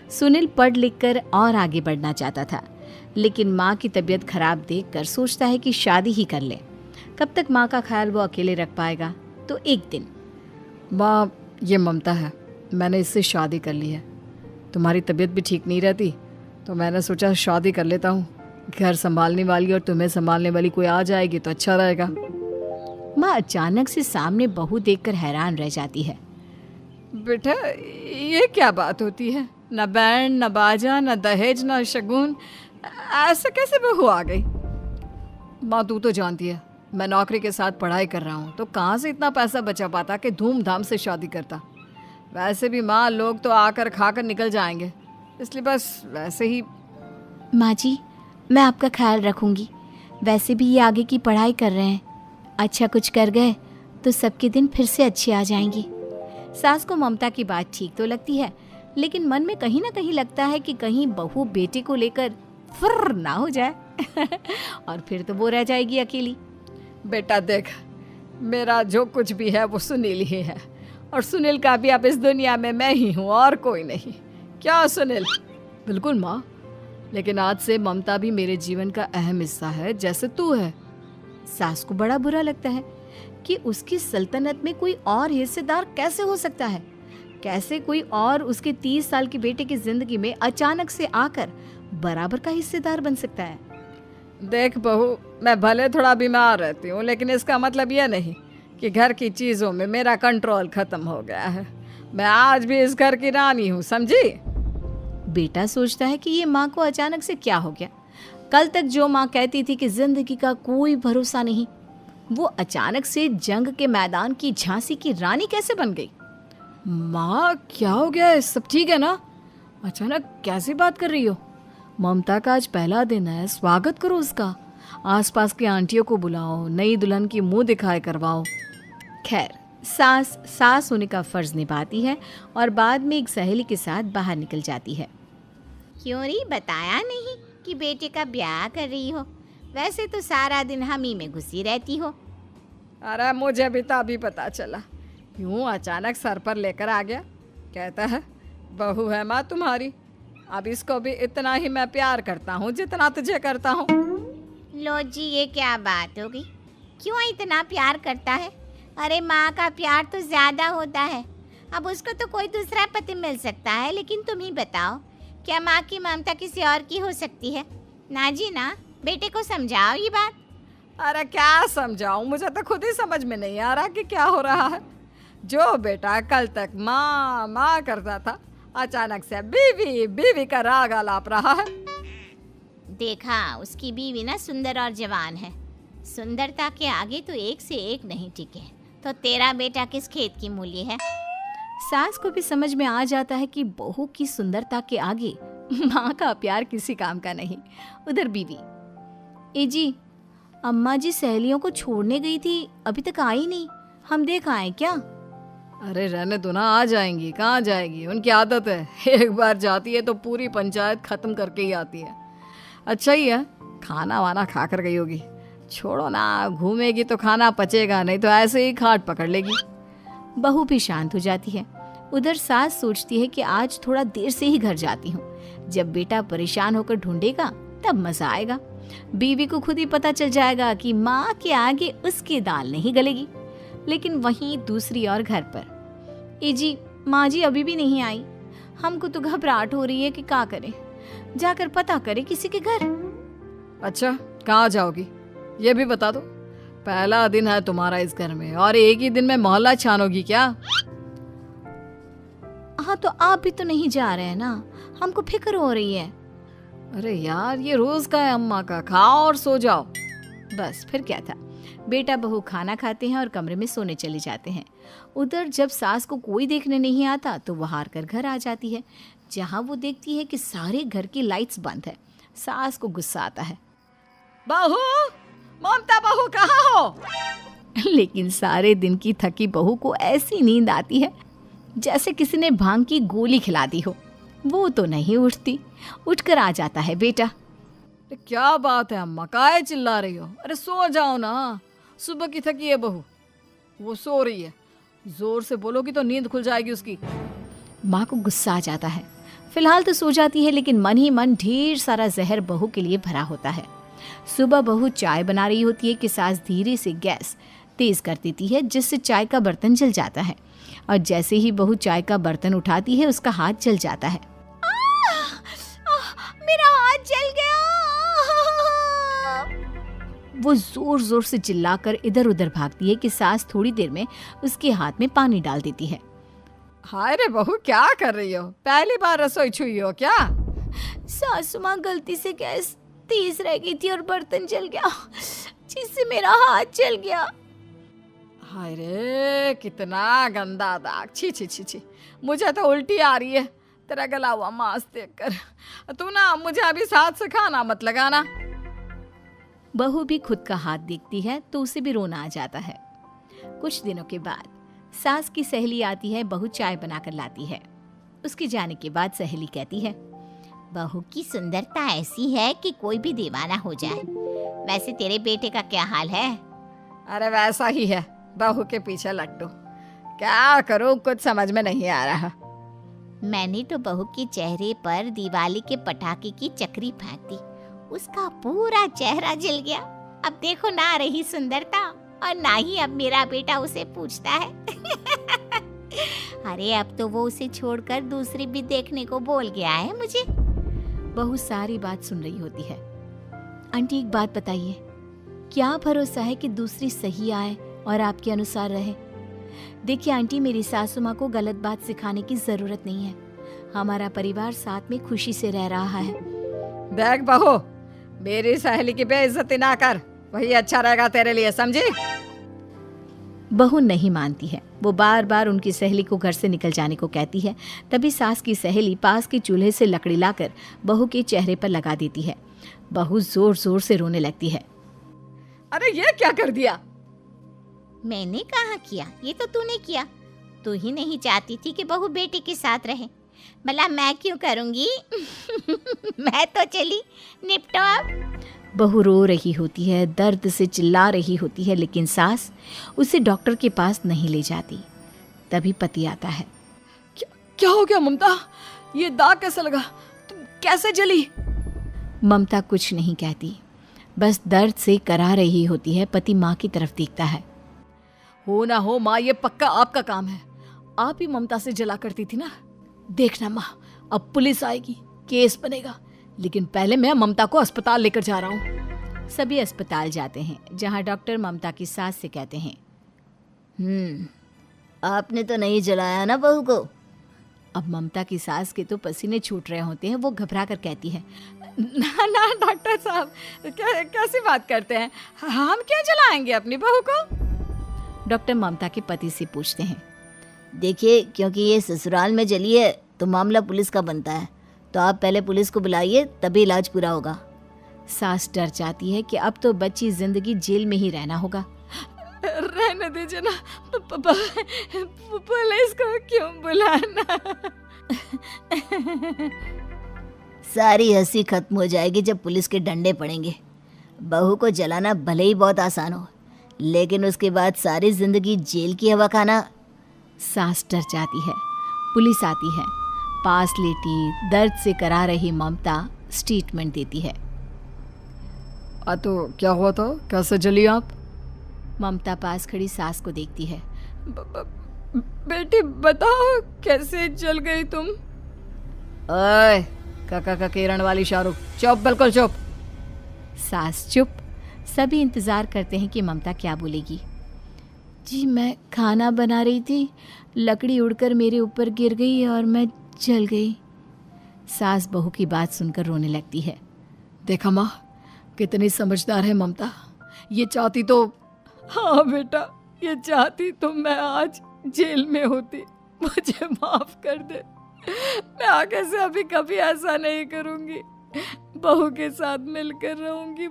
सुनील पढ़ लिख कर और आगे बढ़ना चाहता था, लेकिन माँ की तबीयत खराब देखकर सोचता है कि शादी ही कर ले। कब तक माँ का ख्याल वो अकेले रख पाएगा। तो एक दिन, माँ, ये ममता है, मैंने इससे शादी कर ली है। तुम्हारी तबीयत भी ठीक नहीं रहती तो मैंने सोचा शादी कर लेता हूँ। घर संभालने वाली और तुम्हें संभालने वाली कोई आ जाएगी तो अच्छा रहेगा। माँ अचानक से सामने बहू देखकर हैरान रह जाती है। बेटा, ये क्या बात होती है? न बैंड, न बाजा, न दहेज, न शगुन, ऐसे कैसे बहू आ गई? माँ, तू तो जानती है मैं नौकरी के साथ पढ़ाई कर रहा हूँ, तो कहाँ से इतना पैसा बचा पाता कि धूमधाम से शादी करता। वैसे भी माँ, लोग तो आकर खाकर निकल जाएंगे, इसलिए बस वैसे ही। माँ जी, मैं आपका ख्याल रखूंगी। वैसे भी ये आगे की पढ़ाई कर रहे हैं, अच्छा कुछ कर गए तो सबके दिन फिर से अच्छे आ जाएंगे। सास को ममता की बात ठीक तो लगती है, लेकिन मन में कहीं ना कहीं लगता है कि कहीं बहू बेटे को लेकर फुर्र ना हो जाए और फिर तो वो रह जाएगी अकेली। बेटा देख, मेरा जो कुछ भी है वो सुनील ही है, और सुनील का भी अब इस दुनिया में मैं ही हूँ और कोई नहीं। क्या सुनील? बिल्कुल माँ, लेकिन आज से ममता भी मेरे जीवन का अहम हिस्सा है, जैसे तू है। सास को बड़ा बुरा लगता है कि उसकी सल्तनत में कोई और हिस्सेदार कैसे हो सकता है। कैसे कोई और उसके 30 साल के बेटे की जिंदगी में अचानक से आकर बराबर का हिस्सेदार बन सकता है। देख बहू, मैं भले थोड़ा बीमार रहती हूँ, लेकिन इसका मतलब यह नहीं कि घर की चीज़ों में मेरा कंट्रोल खत्म हो गया है। मैं आज भी इस घर की रानी हूँ, समझी? बेटा सोचता है कि ये माँ को अचानक से क्या हो गया। कल तक जो माँ कहती थी कि जिंदगी का कोई भरोसा नहीं, वो अचानक से जंग के मैदान की झांसी की रानी कैसे बन गई? माँ, क्या हो गया है? सब ठीक है ना? अचानक कैसी बात कर रही हो? ममता का आज पहला दिन है, स्वागत करो उसका। आसपास की आंटियों को बुलाओ, नई दुल्हन की मुंह दिखाए करवाओ। खैर, सास होने का फर्ज निभाती है और बाद में एक सहेली के साथ बाहर निकल जाती है। क्यों री, बताया नहीं कि बेटे का ब्याह कर रही हो? वैसे तो सारा दिन हम ही में घुसी रहती हो। अरे मुझे भी तभी पता चला, यूं अचानक सर पर लेकर आ गया। कहता है बहू है माँ तुम्हारी, अब इसको भी इतना ही मैं प्यार करता हूँ जितना तुझे करता हूँ। लो जी, ये क्या बात हो गई? क्यों इतना प्यार करता है? अरे माँ का प्यार तो ज़्यादा होता है। अब उसको तो कोई दूसरा पति मिल सकता है, लेकिन तुम ही बताओ, क्या माँ की ममता किसी और की हो सकती है? ना जी ना, बेटे को समझाओ ये बात। अरे क्या समझाऊं, मुझे तो खुद ही समझ में नहीं आ रहा कि क्या हो रहा है। जो बेटा कल तक माँ माँ करता था, अचानक से बीवी बीवी का राग आलाप रहा है। देखा, उसकी बीवी ना सुंदर और जवान है। सुंदरता के आगे तो एक से एक नहीं टिके, तो तेरा बेटा किस खेत की मूली है? सास को भी समझ में आ जाता है कि बहू की सुंदरता के आगे माँ का प्यार किसी काम का नहीं। उधर बीवी, ए जी, अम्मा जी सहेलियों को छोड़ने गई थी, अभी तक आई नहीं, हम देख आए क्या? अरे रहने दो ना, आ जाएंगी। कहाँ जाएगी, उनकी आदत है, एक बार जाती है तो पूरी पंचायत खत्म करके ही आती है। अच्छा ही है, खाना वाना खा कर गई होगी। छोड़ो ना, घूमेगी तो खाना पचेगा, नहीं तो ऐसे ही खाट पकड़ लेगी। बहू भी शांत हो जाती है। उधर सास सोचती है कि आज थोड़ा देर से ही घर जाती हूँ, जब बेटा परेशान होकर ढूंढेगा तब मजा आएगा। बीवी को खुद ही पता चल जाएगा कि माँ के आगे उसकी दाल नहीं गलेगी। लेकिन वहीं दूसरी ओर घर पर, ए जी, माँ जी अभी भी नहीं आई, हमको तो घबराहट हो रही है कि क्या करें, जाकर पता करें किसी के घर। अच्छा, कहाँ जाओगी ये भी बता दो। पहला दिन है तुम्हारा इस घर में और एक ही दिन में मोहल्ला छानोगी क्या? हाँ, तो आप भी तो नहीं जा रहे हैं ना, हमको फिक्र हो रही है। अरे यार, ये रोज का है अम्मा का, खाओ और सो जाओ। बस फिर क्या था। बेटा बहू खाना खाते हैं और कमरे में सोने चले जाते हैं। उधर जब सास को कोई देखने नहीं आता तो वो हार कर घर आ जाती है, जहाँ वो देखती है कि सारे घर की लाइट्स बंद है। सास को गुस्सा आता है, बहू, ममता बहू कहाँ हो? लेकिन सारे दिन की थकी बहू को ऐसी नींद आती है जैसे किसी ने भांग की गोली खिला दी हो। वो तो नहीं उठती। उठकर आ जाता है बेटा। क्या बात है अम्मा, काहे चिल्ला रही हो? अरे सो जाओ ना, सुबह की थकी है बहू, वो सो रही है। जोर से बोलोगी तो नींद खुल जाएगी उसकी। माँ को गुस्सा आ जाता है। फिलहाल तो सो जाती है, लेकिन मन ही मन ढेर सारा जहर बहू के लिए भरा होता है। सुबह बहू चाय बना रही होती है कि सास धीरे से गैस तेज कर देती है, जिससे चाय का बर्तन जल जाता है। और जैसे ही बहू चाय का बर्तन उठाती है, उसका हाथ जल जाता है। मेरा हाथ जल गया। वो जोर जोर से चिल्लाकर इधर उधर भागती है कि सास थोड़ी देर में उसके हाथ में पानी डाल देती है। हाय रे बहू, क्या कर रही हो? पहली बार रसोई छुई हो क्या? सासू माँ गलती से गैस तेज रह गई थी और बर्तन जल गया, जिससे मेरा हाथ जल गया। हाय रे, कितना गंदा दाग। छी छी छी छी, मुझे तो उल्टी आ रही है तेरा गला हुआ मांस देखकर। तू ना मुझे अभी साथ से खाना मत लगाना। बहू भी खुद का हाथ देखती है तो उसे भी रोना आ जाता है। कुछ दिनों के बाद सास की सहेली आती है, बहू चाय बनाकर लाती है। उसके जाने के बाद सहेली कहती है, बहू की सुंदरता ऐसी है कि कोई भी दीवाना हो जाए। वैसे तेरे बेटे का क्या हाल है? अरे वैसा ही है, बहू के पीछे लट्टू। क्या करूं, कुछ समझ में नहीं आ रहा। मैंने तो बहू के चेहरे पर दिवाली के पटाखे की चक्री फेंक दी, उसका पूरा चेहरा जल गया। अब देखो ना रही सुंदरता, और ना ही अब मेरा बेटा उसे पूछता है। अरे अब तो वो उसे छोड़कर दूसरी भी देखने को बोल गया है मुझे। बहू सारी बात सुन रही होती है। आंटी एक बात बताइए, क्या भरोसा है कि दूसरी सही आए और आपके अनुसार रहे? देखिए आंटी, मेरी सासू माँ को गलत बात सिखाने की जरूरत नहीं है। हमारा परिवार साथ में खुशी से रह रहा है। देख बहू, मेरी सहेली की बेइज्जती ना कर, वही अच्छा रहेगा तेरे लिए, समझी? बहू नहीं मानती है। वो बार बार उनकी सहेली को घर से निकल जाने को कहती है। तभी सास की सहेली पास के चूल्हे से लकड़ी लाकर बहू के चेहरे पर लगा देती है। बहू जोर जोर से रोने लगती है। अरे ये क्या कर दिया? मैंने कहाँ किया, ये तो तूने किया। तू ही नहीं चाहती थी कि बहू बेटे के साथ रहे, भला मैं क्यों करूंगी? मैं तो चली, निपटो अब। बहू रो रही होती है, दर्द से चिल्ला रही होती है, लेकिन सास उसे डॉक्टर के पास नहीं ले जाती। तभी पति आता है। क्या हो गया ममता? ये दाग कैसे लगा? तुम कैसे जली? ममता कुछ नहीं कहती, बस दर्द से करा रही होती है। पति माँ की तरफ देखता है। हो ना हो माँ, ये पक्का आपका काम है। आप ही ममता से जला करती थी ना। देखना माँ, अब पुलिस आएगी, केस बनेगा, लेकिन पहले मैं ममता को अस्पताल लेकर जा रहा हूँ। सभी अस्पताल जाते हैं, जहाँ डॉक्टर ममता की सास से कहते हैं, आपने तो नहीं जलाया ना बहू को? अब ममता की सास के तो पसीने छूट रहे होते हैं। वो घबरा कर कहती है, ना ना डॉक्टर साहब, कैसी बात करते हैं? हम क्या जलाएंगे अपनी बहू को? डॉक्टर ममता के पति से पूछते हैं। देखिए, क्योंकि ये ससुराल में जली है तो मामला पुलिस का बनता है, तो आप पहले पुलिस को बुलाइए, तभी इलाज पूरा होगा। सास डर जाती है कि अब तो बच्ची जिंदगी जेल में ही रहना होगा। रहने दीजिए ना, पुलिस को क्यों बुलाना? सारी हंसी खत्म हो जाएगी जब पुलिस के डंडे पड़ेंगे। बहू को जलाना भले ही बहुत आसान हो, लेकिन उसके बाद सारी जिंदगी जेल की हवा खाना। सास डर जाती है। पुलिस आती है। पास लेटी दर्द से करा रही ममता स्टेटमेंट देती है। तो क्या हुआ था? कैसे जली आप? ममता पास खड़ी सास को देखती है। बेटी बताओ, कैसे जल गई तुम? ओए, काका का किरण वाली शाहरुख, चुप, बिल्कुल चुप। सास चुप। सभी इंतजार करते हैं कि ममता क्या बोलेगी। जी मैं खाना बना रही थी, लकड़ी उड़कर मेरे ऊपर गिर गई और मैं जल गई। सास बहू की बात सुनकर रोने लगती है। देखा माँ, कितनी समझदार है ममता। ये चाहती तो, हाँ बेटा, ये चाहती तो मैं आज जेल में होती। मुझे माफ कर दे, मैं आगे से अभी कभी ऐसा नहीं करूँगी। बहू के साथ मिलकर रहूँगी।